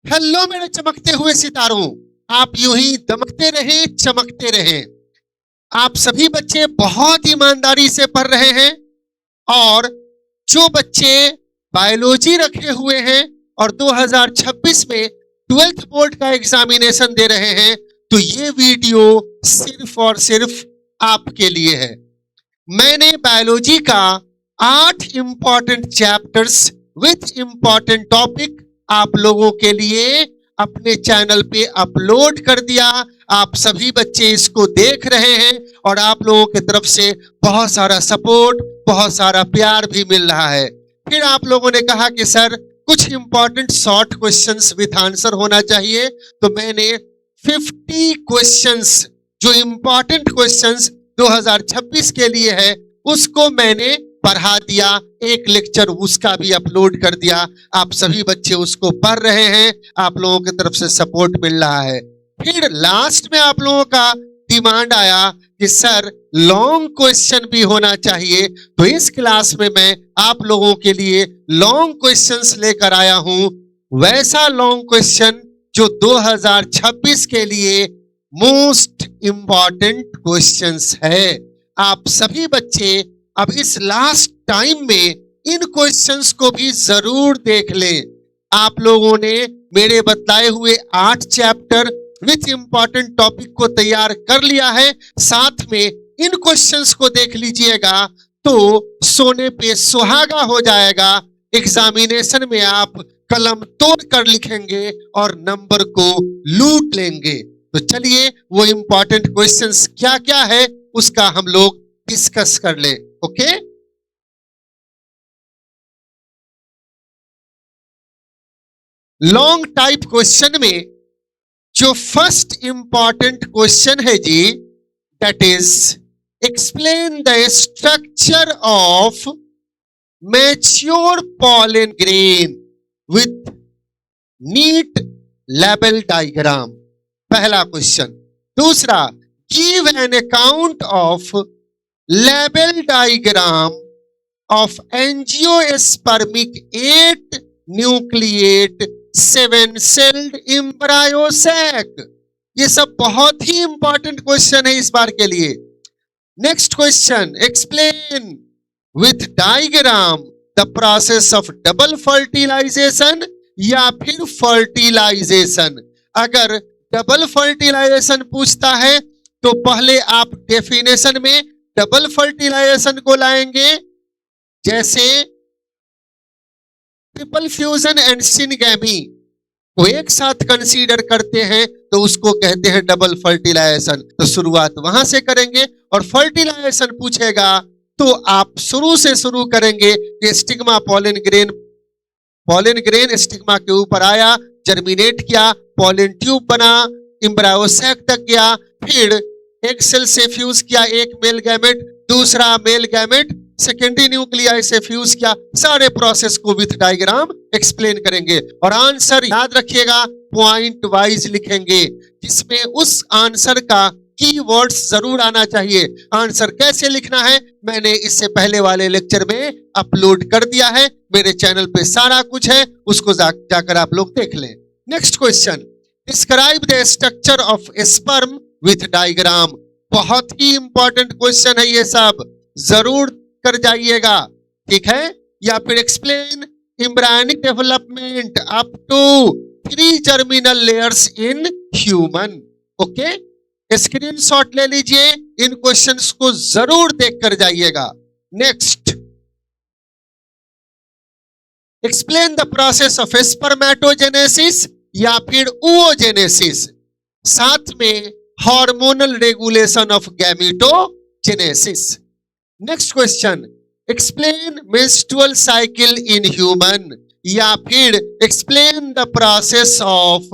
Hello मेरे चमकते हुए सितारों, आप यूं ही दमकते रहे, चमकते रहे। आप सभी बच्चे बहुत ईमानदारी से पढ़ रहे हैं और जो बच्चे बायोलॉजी रखे हुए हैं और 2026 में 12th बोर्ड का एग्जामिनेशन दे रहे हैं, तो ये वीडियो सिर्फ और सिर्फ आपके लिए है। मैंने बायोलॉजी का 8 important chapters with important topic आप लोगों के लिए अपने चैनल पे अपलोड कर दिया। आप सभी बच्चे इसको देख रहे हैं और आप लोगों की तरफ से बहुत सारा सपोर्ट, बहुत सारा प्यार भी मिल रहा है। फिर आप लोगों ने कहा कि सर कुछ important short questions with answer होना चाहिए, तो मैंने 50 क्वेश्चंस जो इंपॉर्टेंट क्वेश्चंस 2026 के लिए है उसको मैंने पढ़ा दिया, एक लेक्चर उसका भी अपलोड कर दिया। आप सभी बच्चे उसको पढ़ रहे हैं, आप लोगों की तरफ से सपोर्ट मिल रहा है। फिर लास्ट में आप लोगों का डिमांड आया कि सर लॉन्ग क्वेश्चन भी होना चाहिए, तो इस क्लास में मैं आप लोगों के लिए लॉन्ग क्वेश्चंस लेकर आया हूं। वैसा लॉन्ग क्वेश्चन जो 2026 के लिए मोस्ट इंपॉर्टेंट क्वेश्चंस है। आप सभी बच्चे अब इस लास्ट टाइम में इन क्वेश्चंस को भी जरूर देख लें। आप लोगों ने मेरे बताए हुए 8 चैप्टर विथ इंपॉर्टेंट टॉपिक को तैयार कर लिया है, साथ में इन क्वेश्चंस को देख लीजिएगा तो सोने पे सुहागा हो जाएगा। एग्जामिनेशन में आप कलम तोड़ कर लिखेंगे और नंबर को लूट लेंगे। तो चलिए वो इंपॉर्टेंट क्वेश्चंस क्या क्या है उसका हम लोग डिस्कस कर ले। ओके, लॉन्ग टाइप क्वेश्चन में जो फर्स्ट इंपॉर्टेंट क्वेश्चन है जी, that is explain the structure of mature pollen grain with neat label diagram. पहला क्वेश्चन। दूसरा, give an account of label diagram of angiospermic 8 nucleate 7 celled embryo sac। ये सब बहुत ही इंपॉर्टेंट क्वेश्चन है इस बार के लिए। Next question, explain with diagram the process of double fertilisation या फिर फर्टिलाइजेशन। अगर डबल फर्टिलाइजेशन पूछता है तो पहले आप डेफिनेशन में डबल फर्टिलाइजेशन को लाएंगे, जैसे ट्रिपल फ्यूजन एंड सिनगैमी को एक साथ कंसीडर करते हैं तो उसको कहते हैं डबल फर्टिलाइजेशन। तो शुरुआत वहां से करेंगे और फर्टिलाइजेशन पूछेगा तो आप शुरू से शुरू करेंगे कि स्टिग्मा पॉलन ग्रेन स्टिग्मा के ऊपर आया, जर्मिनेट किया, पॉलन ट्यूब बना, एम्ब्रायो सैक तक गया, फिर एक सेल से फ्यूज किया एक मेल गैमेट, दूसरा मेल गैमेट सेकेंडरी न्यूक्लियाई से फ्यूज किया। सारे प्रोसेस को विथ डायग्राम एक्सप्लेन करेंगे और आंसर याद रखिएगा पॉइंट वाइज लिखेंगे, जिसमें उस आंसर का कीवर्ड्स जरूर आना चाहिए। आंसर कैसे लिखना है मैंने इससे पहले वाले लेक्चर में अपलोड कर दिया है, मेरे चैनल पे सारा कुछ है, उसको जाकर आप लोग देख लें। Next question, describe the structure of sperm with diagram. बहुत ही इंपॉर्टेंट क्वेश्चन है, ये सब जरूर कर जाइएगा, ठीक है। या फिर explain embryonic development up to 3 germinal layers in human. Okay, screenshot ले लीजिए, इन क्वेश्चंस को जरूर देख कर जाइएगा। Next, explain the process of spermatogenesis या फिर oogenesis, साथ में hormonal regulation of gametogenesis. Next question, explain menstrual cycle in human या फिर explain the process of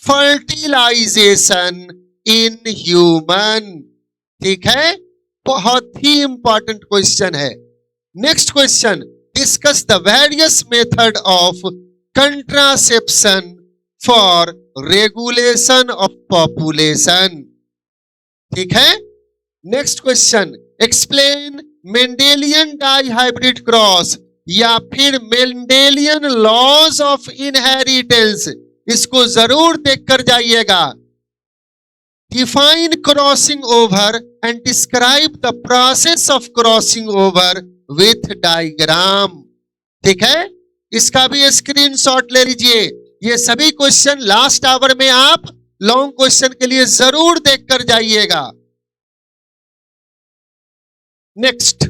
fertilisation in human. ठीक है, बहुत ही इंपॉर्टेंट क्वेश्चन है। Next question, discuss the various method of contraception for regulation of population. ठीक है। Next question, explain Mendelian dihybrid cross या फिर मेंडेलियन लॉज ऑफ इनहेरिटेंस इसको जरूर देखकर जाइएगा। Define crossing over and describe the process of crossing over with diagram. ठीक है, इसका भी स्क्रीनशॉट ले लीजिए। ये सभी क्वेश्चन लास्ट आवर में आप लॉन्ग क्वेश्चन के लिए जरूर देखकर जाइएगा। Next,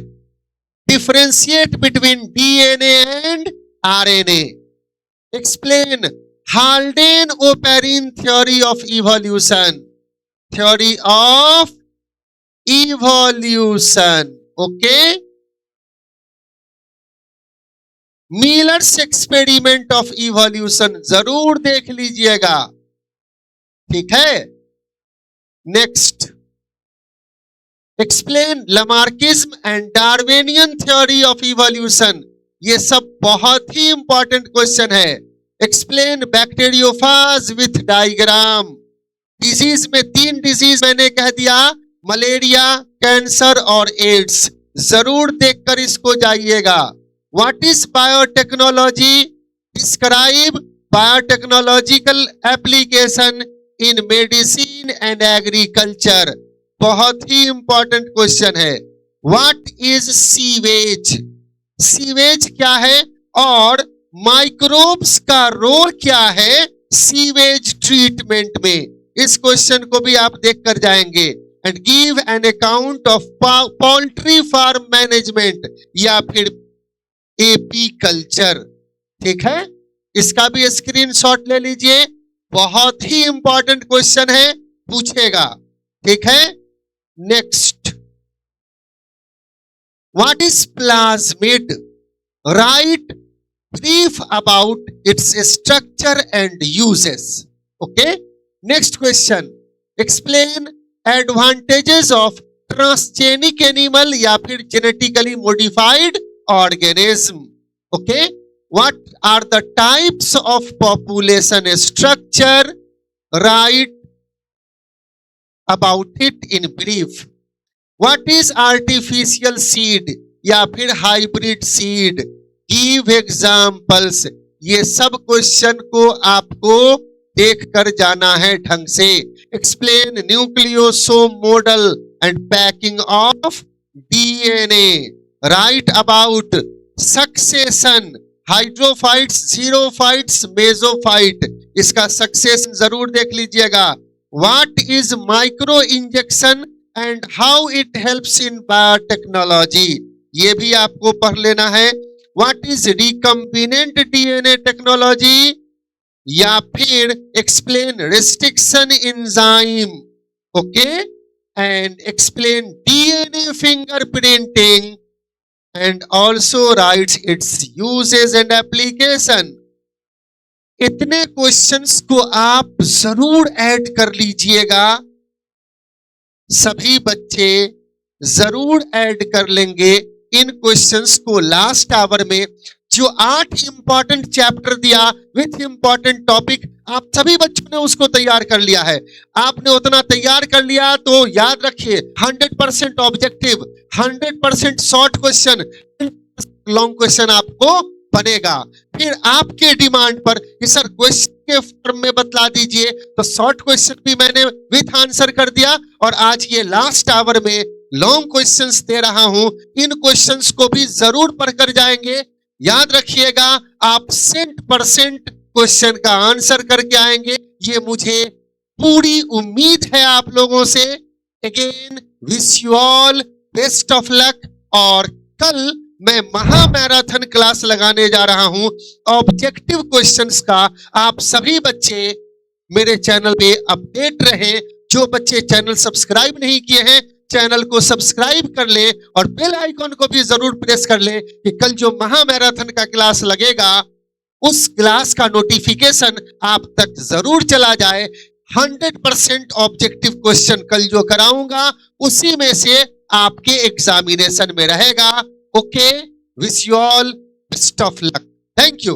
differentiate between DNA and RNA. Explain Haldane-Oparin theory of evolution. Theory of evolution, okay. Millers experiment of evolution जरूर देख लीजिएगा। ठीक है। Next, explain Lamarckism and Darwinian theory of evolution. ये सब बहुत ही इंपॉर्टेंट क्वेश्चन है। Explain bacteriophage with diagram. Disease में 3 डिजीज मैंने कह दिया, मलेरिया, कैंसर और एड्स। जरूर देखकर इसको जाइएगा। What is biotechnology? Describe biotechnological application in medicine and agriculture. बहुत ही इंपॉर्टेंट क्वेश्चन है। What is sewage? सीवेज क्या है और माइक्रोब्स का रोल क्या है सीवेज ट्रीटमेंट में? इस क्वेश्चन को भी आप देखकर जाएंगे। And give an account of poultry farm management या फिर एपी कल्चर। ठीक है, इसका भी स्क्रीनशॉट ले लीजिए। बहुत ही इंपॉर्टेंट क्वेश्चन है, पूछेगा। ठीक है। Next, what is plasmid? Right brief about its structure and uses. Okay. Next question, explain advantages of transgenic animal या फिर genetically modified organism. Okay. What are the types of population structure? Write about it in brief. What is artificial seed या फिर hybrid seed? Give examples. ये सब question को आपको देख कर जाना है ढंग से। Explain nucleosome model and packing of DNA. Write about succession, hydrophytes, xerophytes, mesophyte. इसका सक्सेशन जरूर देख लीजिएगा। What is micro injection and how it helps in biotechnology? ये भी आपको पढ़ लेना है। What is recombinant DNA technology या फिर explain restriction enzyme. Okay. And explain DNA fingerprinting and also writes its uses and application। इतने क्वेश्चंस को आप जरूर ऐड कर लीजिएगा। सभी बच्चे जरूर ऐड कर लेंगे इन क्वेश्चंस को। लास्ट आवर में जो 8 इंपॉर्टेंट चैप्टर दिया विथ इंपॉर्टेंट टॉपिक, आप सभी बच्चों ने उसको तैयार कर लिया है। आपने उतना तैयार कर लिया तो याद रखिए 100% objective, 100% short question, long question आपको बनेगा। फिर आपके डिमांड पर कि सर क्वेश्चन के फॉर्म में बतला दीजिए, तो शॉर्ट क्वेश्चन भी मैंने विथ आंसर कर दिया और आज ये लास्ट आवर में लॉन्ग क्वेश्चंस दे रहा हूं। इन क्वेश्चंस को भी जरूर पढ़कर जाएंगे। याद रखिएगा, आप 100% क्वेश्चन का आंसर करके आएंगे, ये मुझे पूरी उम्मीद है आप लोगों से। Again wish you all best of luck. और कल मैं महा मैराथन क्लास लगाने जा रहा हूं ऑब्जेक्टिव क्वेश्चंस का। आप सभी बच्चे मेरे चैनल पे अपडेट रहें। जो बच्चे चैनल सब्सक्राइब नहीं किए हैं, चैनल को सब्सक्राइब कर लें और बेल आइकॉन को भी जरूर प्रेस कर लें कि कल जो महा मैराथन का क्लास लगेगा उस क्लास का नोटिफिकेशन आप तक जरूर चला जाए। 100% ऑब्जेक्टिव क्वेश्चन कल जो कराऊंगा उसी में से आपके एग्जामिनेशन में रहेगा। Okay, wish you all best of luck. Thank you.